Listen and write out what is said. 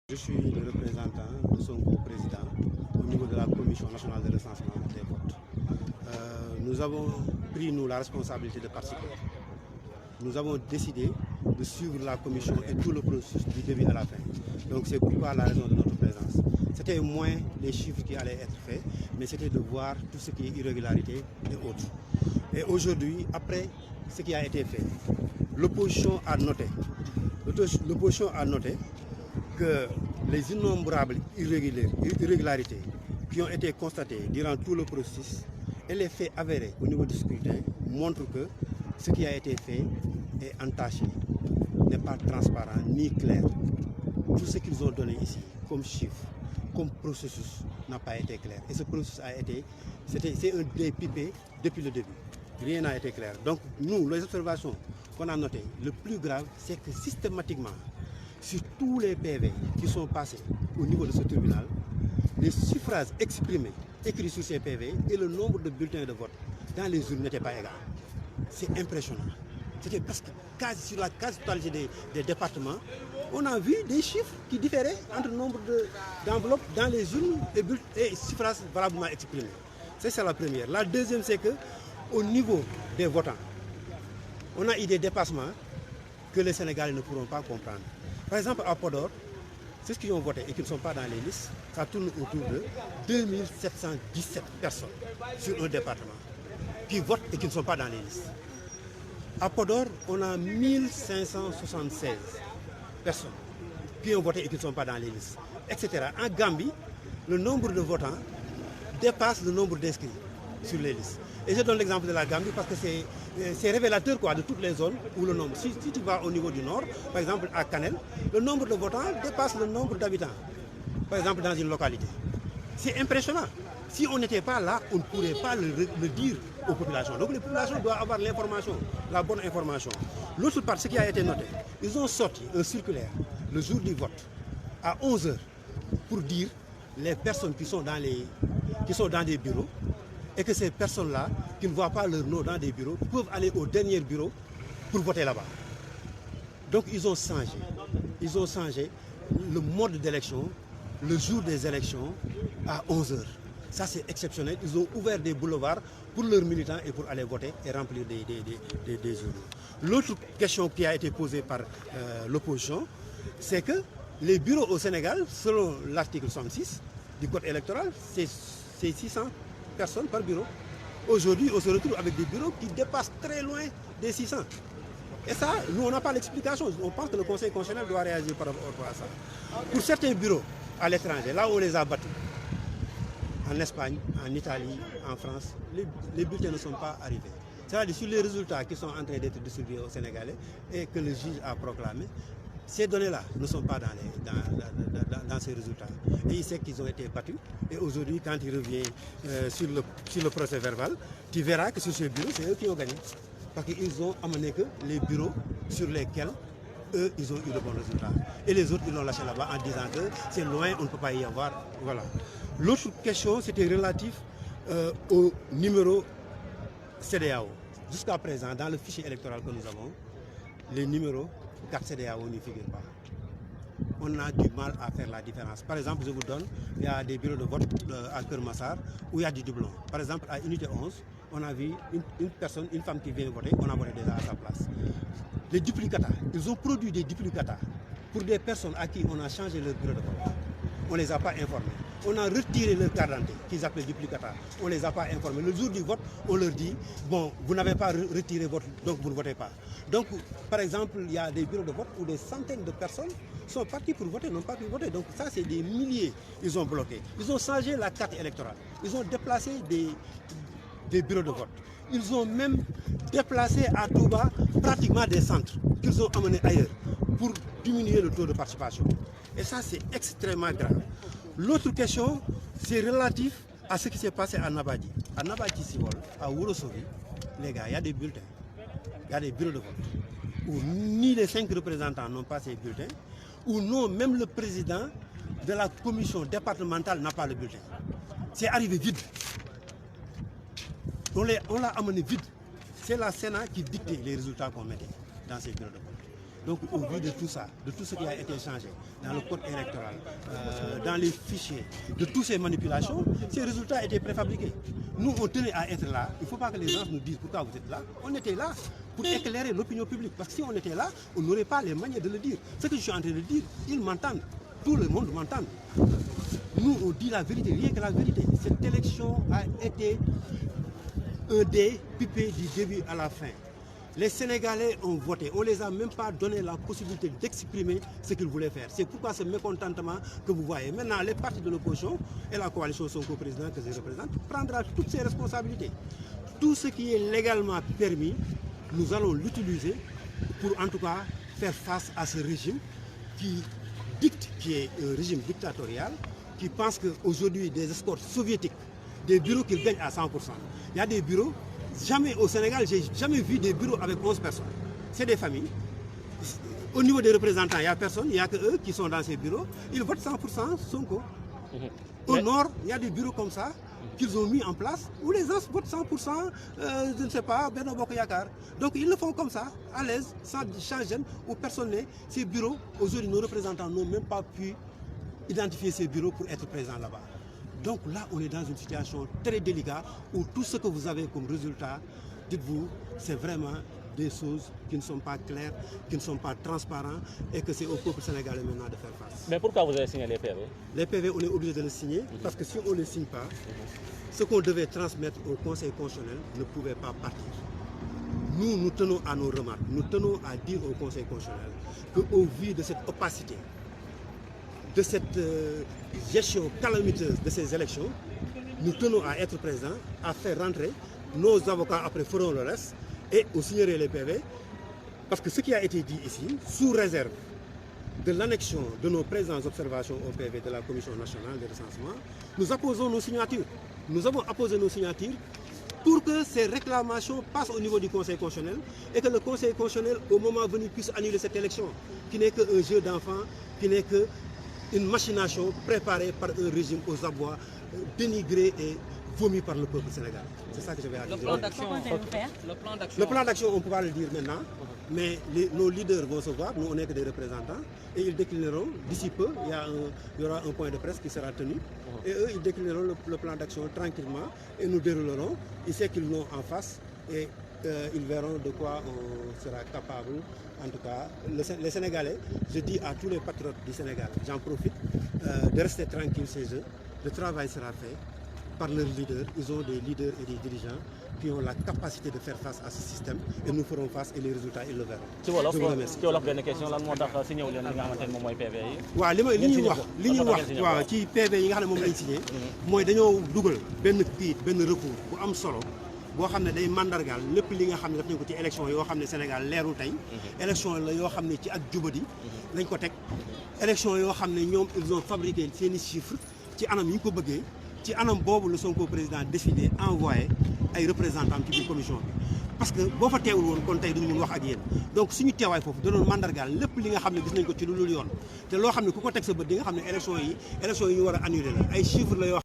Je suis le représentant de son co-président au niveau de la Commission nationale de recensement des votes. Nous avons pris, nous, la responsabilité de participer. Nous avons décidé de suivre la commission et tout le processus du début à la fin. Donc c'est pourquoi la raison de notre présence. C'était moins les chiffres qui allaient être faits, mais c'était de voir tout ce qui est irrégularité et autres. Et aujourd'hui, après ce qui a été fait, l'opposition a noté que les innombrables irrégularités qui ont été constatées durant tout le processus et les faits avérés au niveau du scrutin montrent que ce qui a été fait est entaché, n'est pas transparent ni clair. Tout ce qu'ils ont donné ici comme chiffres, comme processus n'a pas été clair. Et ce processus a été, c'est un dépipé depuis le début. Rien n'a été clair. Donc nous, les observations qu'on a notées, le plus grave, c'est que systématiquement, sur tous les PV qui sont passés au niveau de ce tribunal, les suffrages exprimés, écrits sur ces PV et le nombre de bulletins de vote dans les urnes n'étaient pas égaux. C'est impressionnant. C'était presque sur la quasi-totalité des départements, on a vu des chiffres qui différaient entre le nombre d'enveloppes dans les urnes et suffrages valablement exprimés. C'est la première. La deuxième, c'est qu'au niveau des votants, on a eu des dépassements que les Sénégalais ne pourront pas comprendre. Par exemple, à Podor, ceux qui ont voté et qui ne sont pas dans les listes, ça tourne autour de 2717 personnes sur un département qui votent et qui ne sont pas dans les listes. À Podor, on a 1576 personnes qui ont voté et qui ne sont pas dans les listes, etc. En Gambie, le nombre de votants dépasse le nombre d'inscrits sur les listes. Et je donne l'exemple de la Gambie parce que c'est révélateur de toutes les zones où le nombre. Si tu vas au niveau du nord, par exemple à Canel, le nombre de votants dépasse le nombre d'habitants, par exemple dans une localité. C'est impressionnant. Si on n'était pas là, on ne pourrait pas le dire aux populations. Donc les populations doivent avoir l'information, la bonne information. L'autre part, ce qui a été noté, ils ont sorti un circulaire le jour du vote à 11h pour dire les personnes qui sont dans des bureaux et que ces personnes-là, qui ne voient pas leur nom dans des bureaux, peuvent aller au dernier bureau pour voter là-bas. Donc ils ont changé le mode d'élection, le jour des élections à 11h. Ça c'est exceptionnel. Ils ont ouvert des boulevards pour leurs militants et pour aller voter et remplir des urnes. L'autre question qui a été posée par l'opposition, c'est que les bureaux au Sénégal, selon l'article 66 du code électoral, c'est 600 personnes par bureau. Aujourd'hui, on se retrouve avec des bureaux qui dépassent très loin des 600. Et ça, nous, on n'a pas l'explication. On pense que le Conseil constitutionnel doit réagir par rapport à ça. Pour certains bureaux à l'étranger, là où on les a battus, en Espagne, en Italie, en France, les bulletins ne sont pas arrivés. C'est-à-dire sur les résultats qui sont en train d'être distribués aux Sénégalais et que le juge a proclamé, ces données-là ne sont pas dans ces résultats. Et il sait qu'ils ont été battus. Et aujourd'hui, quand il revient sur le procès verbal, tu verras que sur ces bureaux, c'est eux qui ont gagné. Parce qu'ils ont amené que les bureaux sur lesquels eux, ils ont eu de bons résultats. Et les autres, ils l'ont lâché là-bas en disant que c'est loin, on ne peut pas y avoir. Voilà. L'autre question, c'était relatif au numéro CEDEAO. Jusqu'à présent, dans le fichier électoral que nous avons, les numéros carte CEDEAO n'y figurent pas. On a du mal à faire la différence. Par exemple, je vous donne, il y a des bureaux de vote à Kermassar où il y a du doublon. Par exemple, à Unité 11, on a vu une femme qui vient voter, on a voté déjà à sa place. Les duplicata, ils ont produit des duplicata pour des personnes à qui on a changé leur bureau de vote. On ne les a pas informés. On a retiré leur carte d'identité, qu'ils appellent duplicata. On ne les a pas informés. Le jour du vote, on leur dit, bon, vous n'avez pas retiré votre, donc vous ne votez pas. Donc, par exemple, il y a des bureaux de vote où des centaines de personnes sont parties pour voter, n'ont pas pu voter. Donc ça, c'est des milliers, ils ont bloqué. Ils ont changé la carte électorale. Ils ont déplacé des bureaux de vote. Ils ont même déplacé à Touba pratiquement des centres qu'ils ont amenés ailleurs pour diminuer le taux de participation. Et ça, c'est extrêmement grave. L'autre question, c'est relatif à ce qui s'est passé à Nabadji. À Nabadji-Sivol, à Wourossogui, les gars, il y a des bulletins, il y a des bureaux de vote, où ni les 5 représentants n'ont pas ces bulletins, ou non, même le président de la commission départementale n'a pas le bulletin. C'est arrivé vide. On l'a amené vide. C'est la Sénat qui dictait les résultats qu'on mettait dans ces bureaux de vote. Donc au vu de tout ça, de tout ce qui a été changé dans le code électoral, dans les fichiers, de toutes ces manipulations, ces résultats étaient préfabriqués. Nous, on tenait à être là. Il ne faut pas que les gens nous disent pourquoi vous êtes là. On était là pour éclairer l'opinion publique. Parce que si on était là, on n'aurait pas les manières de le dire. Ce que je suis en train de dire, ils m'entendent. Tout le monde m'entend. Nous, on dit la vérité, rien que la vérité. Cette élection a été un dé pipé du début à la fin. Les Sénégalais ont voté. On ne les a même pas donné la possibilité d'exprimer ce qu'ils voulaient faire. C'est pourquoi ce mécontentement que vous voyez. Maintenant, les partis de l'opposition et la coalition Sonko président que je représente prendra toutes ses responsabilités. Tout ce qui est légalement permis, nous allons l'utiliser pour en tout cas faire face à ce régime qui dicte, qui est un régime dictatorial, qui pense qu'aujourd'hui des escortes soviétiques, des bureaux qu'ils gagnent à 100%. Il y a des bureaux. Jamais au Sénégal, j'ai jamais vu des bureaux avec 11 personnes. C'est des familles. Au niveau des représentants, il n'y a personne, il n'y a que eux qui sont dans ces bureaux. Ils votent 100% Sonko. Au nord, il y a des bureaux comme ça qu'ils ont mis en place où les gens votent 100%, je ne sais pas, Benno Bokk Yakaar. Donc ils le font comme ça, à l'aise, sans changer, où personne n'est. Ces bureaux, aujourd'hui, nos représentants n'ont même pas pu identifier ces bureaux pour être présents là-bas. Donc là, on est dans une situation très délicate où tout ce que vous avez comme résultat, dites-vous, c'est vraiment des choses qui ne sont pas claires, qui ne sont pas transparentes et que c'est au peuple sénégalais maintenant de faire face. Mais pourquoi vous avez signé les PV? Les PV, on est obligé de les signer parce que si on ne les signe pas, ce qu'on devait transmettre au Conseil constitutionnel ne pouvait pas partir. Nous, nous tenons à nos remarques, nous tenons à dire au Conseil constitutionnel qu'au vu de cette opacité, de cette gestion calamiteuse de ces élections, nous tenons à être présents, à faire rentrer. Nos avocats après feront le reste et on signerait les PV. Parce que ce qui a été dit ici, sous réserve de l'annexion de nos présentes observations au PV de la Commission nationale de recensement, nous apposons nos signatures. Nous avons apposé nos signatures pour que ces réclamations passent au niveau du Conseil constitutionnel et que le Conseil constitutionnel, au moment venu, puisse annuler cette élection, qui n'est qu'un jeu d'enfant, qui n'est que une machination préparée par un régime aux abois, dénigré et vomi par le peuple sénégalais. C'est ça que je vais dire. Le plan d'action, on ne peut pas le dire maintenant, mais nos leaders vont se voir, nous on n'est que des représentants, et ils déclineront, d'ici peu, il y aura un point de presse qui sera tenu, et eux ils déclineront le plan d'action tranquillement, et nous déroulerons, ils savent qu'ils l'ont en face, et ils verront de quoi on sera capable. En tout cas, les Sénégalais, je dis à tous les patriotes du Sénégal, j'en profite, de rester tranquilles chez eux. Le travail sera fait par leurs leaders. Ils ont des leaders et des dirigeants qui ont la capacité de faire face à ce système et nous ferons face et les résultats, ils le verront. Je vous remercie. ci wolof benn question lan moo tax signé wu leen li nga xamante ne moom mooy PV yi. waaw li ñuy wax waaw ci PV yi nga xam ne moom lañ signé mooy dañoo dugal benn recours bu am solo boo xam ne day mandargaal lépp li nga xam ne def nañ ko ci élection yoo xam ne Sénégal leerul tey élection la yoo xam ne ci ak jubadi lañ ko teg élection yoo xam ne ñoom ils ont fabriqué seeni chiffres ci anam yi ñu ko bëggee ci anam boobu la Sonko président décidé envoyé ay représentants ci biir commission bi parce que boo fa teewul woon kon tey duñu mun wax ak yéen donc suñu teewaay foofu da doon mandargaal lépp li nga xam ne gis nañ ko ci lu dul yoon te loo xam ne ku ko teg sa bët di nga xam ne élection yi ñu war a annuler la ay chiffres la yoo